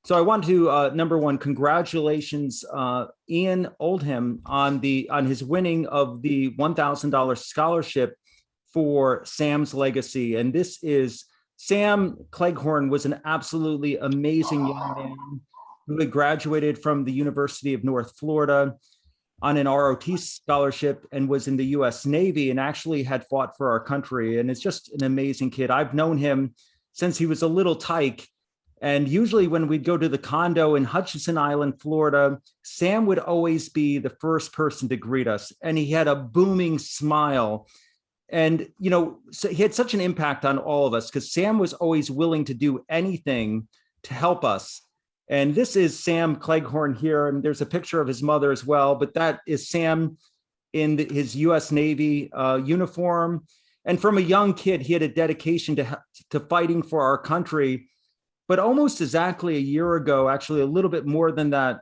So I want to number one, congratulations, Ian Oldham, on his winning of the $1,000 scholarship for Sam's Legacy. And this is Sam Cleghorn was an absolutely amazing young man who had graduated from the University of North Florida on an ROT scholarship and was in the US Navy and actually had fought for our country. And it's just an amazing kid. I've known him since he was a little tyke. And usually when we'd go to the condo in Hutchinson Island, Florida, Sam would always be the first person to greet us. And he had a booming smile. And, so he had such an impact on all of us because Sam was always willing to do anything to help us. And this is Sam Cleghorn here. And there's a picture of his mother as well. But that is Sam in his US Navy uniform. And from a young kid, he had a dedication to fighting for our country. But almost exactly a year ago, actually a little bit more than that,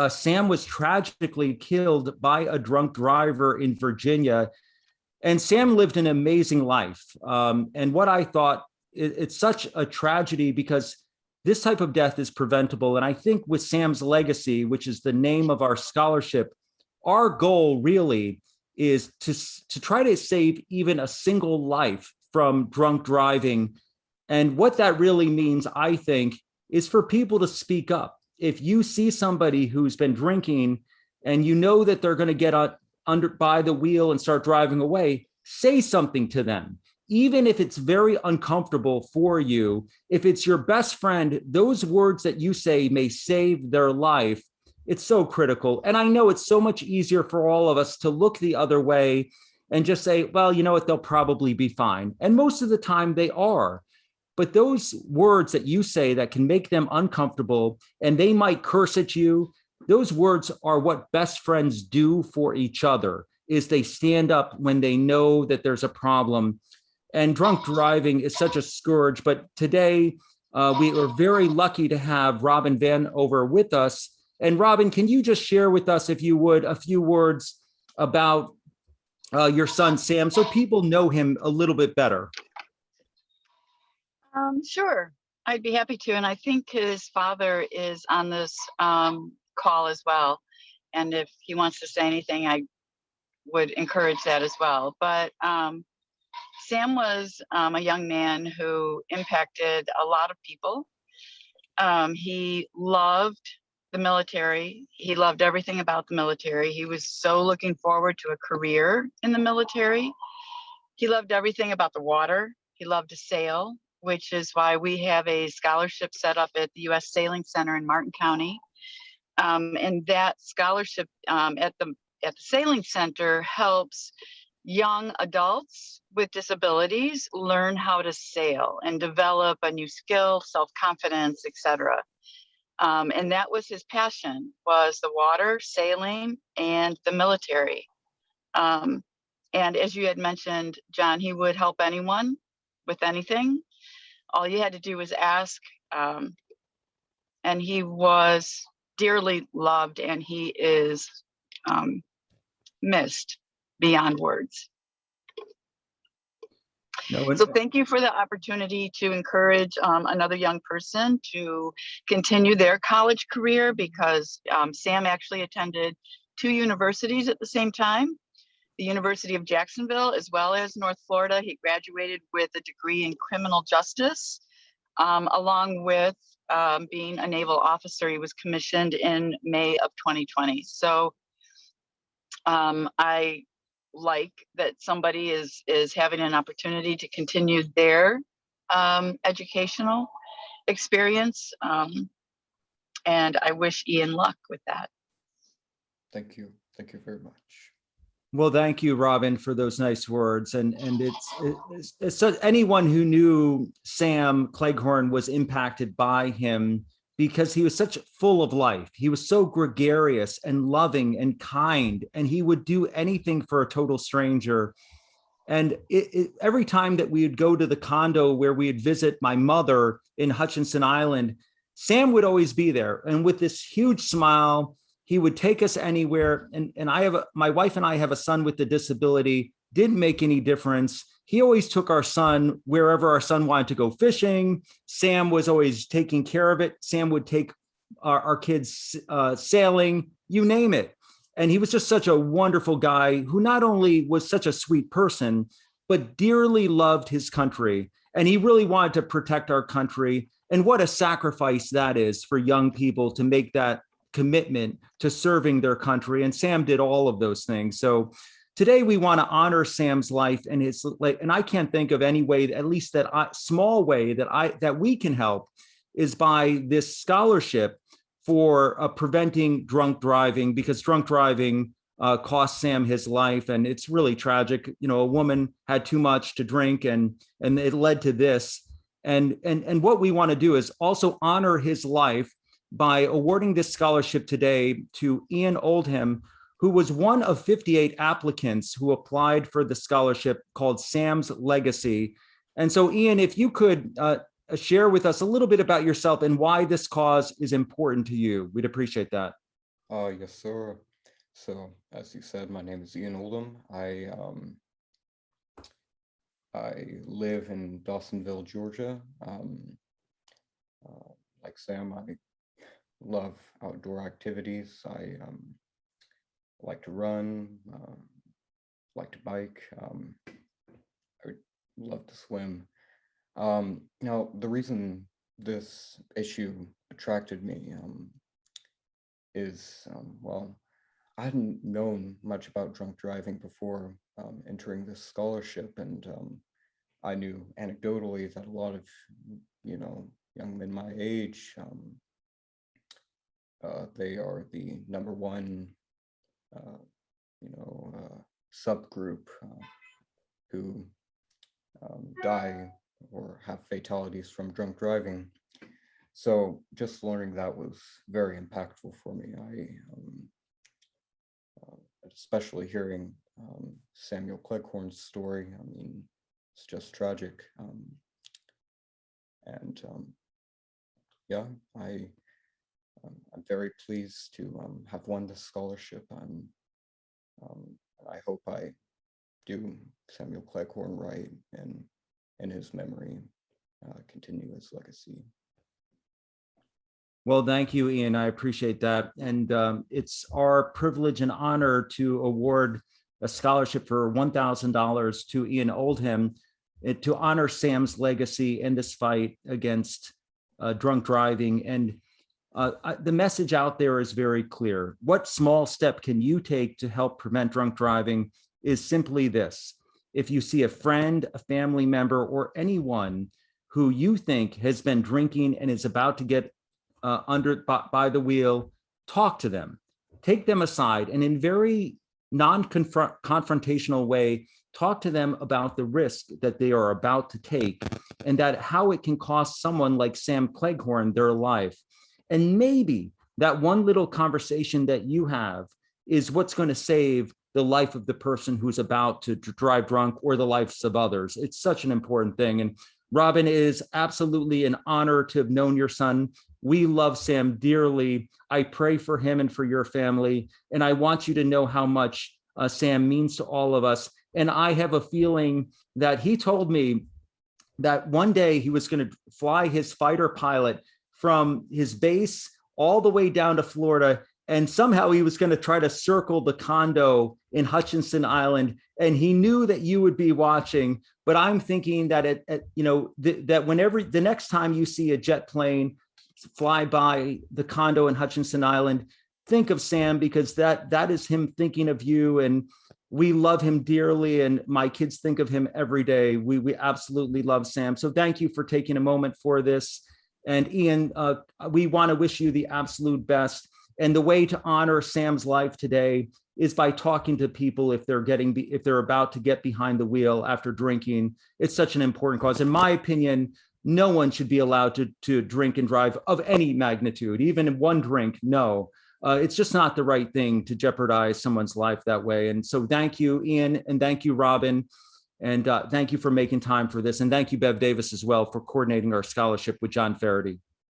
Sam was tragically killed by a drunk driver in Virginia. And Sam lived an amazing life. And what I thought, it's such a tragedy because this type of death is preventable. And I think with Sam's Legacy, which is the name of our scholarship, our goal really is to try to save even a single life from drunk driving. And what that really means, I think, is for people to speak up. If you see somebody who's been drinking and you know that they're going to get under by the wheel and start driving away, say something to them. Even if it's very uncomfortable for you, if it's your best friend, those words that you say may save their life. It's so critical. And I know it's so much easier for all of us to look the other way and just say, well, you know what, they'll probably be fine. And most of the time they are. But those words that you say that can make them uncomfortable and they might curse at you, those words are what best friends do for each other, is they stand up when they know that there's a problem. And drunk driving is such a scourge. But today we are very lucky to have Robin Vanover with us. And Robin, can you just share with us, if you would, a few words about your son, Sam, so people know him a little bit better? Sure, I'd be happy to. And I think his father is on this call as well. And if he wants to say anything, I would encourage that as well. But Sam was a young man who impacted a lot of people. He loved the military. He loved everything about the military. He was so looking forward to a career in the military. He loved everything about the water. He loved to sail, which is why we have a scholarship set up at the U.S. Sailing Center in Martin County. And that scholarship at the Sailing Center helps young adults with disabilities learn how to sail and develop a new skill, self-confidence, etc. And that was his passion, was the water, sailing, and the military. And as you had mentioned, John, he would help anyone with anything. All you had to do was ask, and he was dearly loved, and he is missed beyond words. So thank you for the opportunity to encourage another young person to continue their college career, because Sam actually attended 2 universities at the same time, the University of Jacksonville as well as North Florida. He graduated with a degree in criminal justice, along with being a naval officer. He was commissioned in May of 2020. So I like that somebody is having an opportunity to continue their educational experience. And I wish Ian luck with that. Thank you. Thank you very much. Well, thank you, Robin, for those nice words. And it's so anyone who knew Sam Cleghorn was impacted by him because he was such full of life. He was so gregarious and loving and kind, and he would do anything for a total stranger. And every time that we would go to the condo where we'd visit my mother in Hutchinson Island, Sam would always be there. And with this huge smile, he would take us anywhere. And my wife and I have a son with a disability. Didn't make any difference. he always took our son wherever our son wanted to go fishing. Sam was always taking care of it. Sam would take our kids sailing, you name it. And he was just such a wonderful guy who not only was such a sweet person, but dearly loved his country. And he really wanted to protect our country. And what a sacrifice that is for young people to make that commitment to serving their country. And Sam did all of those things. So today we want to honor Sam's life and his, and I can't think of any way, at least that small way that we can help is by this scholarship for preventing drunk driving, because drunk driving cost Sam his life, and it's really tragic. You know, a woman had too much to drink, and it led to this. And what we want to do is also honor his life by awarding this scholarship today to Ian Oldham, who was one of 58 applicants who applied for the scholarship called Sam's Legacy. And so, Ian, if you could share with us a little bit about yourself and why this cause is important to you, we'd appreciate that. Yes, sir. So, as you said, my name is Ian Oldham. I live in Dawsonville, Georgia. Like Sam, I love outdoor activities. I like to run, like to bike. I would love to swim. Now, the reason this issue attracted me is, well, I hadn't known much about drunk driving before entering this scholarship, and I knew anecdotally that a lot of, young men my age, they are the number one, subgroup who die or have fatalities from drunk driving. So just learning that was very impactful for me. Especially hearing Samuel Cleghorn's story. I mean, it's just tragic. Yeah, I'm very pleased to have won this scholarship, and I hope I do Samuel Cleghorn right, and in his memory, continue his legacy. Well, thank you, Ian. I appreciate that. And it's our privilege and honor to award a scholarship for $1,000 to Ian Oldham to honor Sam's legacy in this fight against drunk driving. And the message out there is very clear. What small step can you take to help prevent drunk driving is simply this. If you see a friend, a family member, or anyone who you think has been drinking and is about to get by the wheel, talk to them, take them aside, and in very non-confrontational way, talk to them about the risk that they are about to take and that how it can cost someone like Sam Cleghorn their life. And maybe that one little conversation that you have is what's going to save the life of the person who's about to drive drunk or the lives of others. It's such an important thing. And Robin, it is absolutely an honor to have known your son. We love Sam dearly. I pray for him and for your family. And I want you to know how much Sam means to all of us. And I have a feeling that he told me that one day he was going to fly his fighter pilot from his base all the way down to Florida. And somehow he was going to try to circle the condo in Hutchinson Island. And he knew that you would be watching. But I'm thinking that that whenever the next time you see a jet plane fly by the condo in Hutchinson Island, think of Sam, because that is him thinking of you. And we love him dearly. And my kids think of him every day. We absolutely love Sam. So thank you for taking a moment for this. And Ian, we want to wish you the absolute best. And the way to honor Sam's life today is by talking to people if they're about to get behind the wheel after drinking. It's such an important cause. In my opinion, no one should be allowed to drink and drive of any magnitude, even in one drink. No, it's just not the right thing to jeopardize someone's life that way. And so thank you, Ian, and thank you, Robin. And thank you for making time for this. And thank you, Bev Davis, as well, for coordinating our scholarship with Jon Fisher.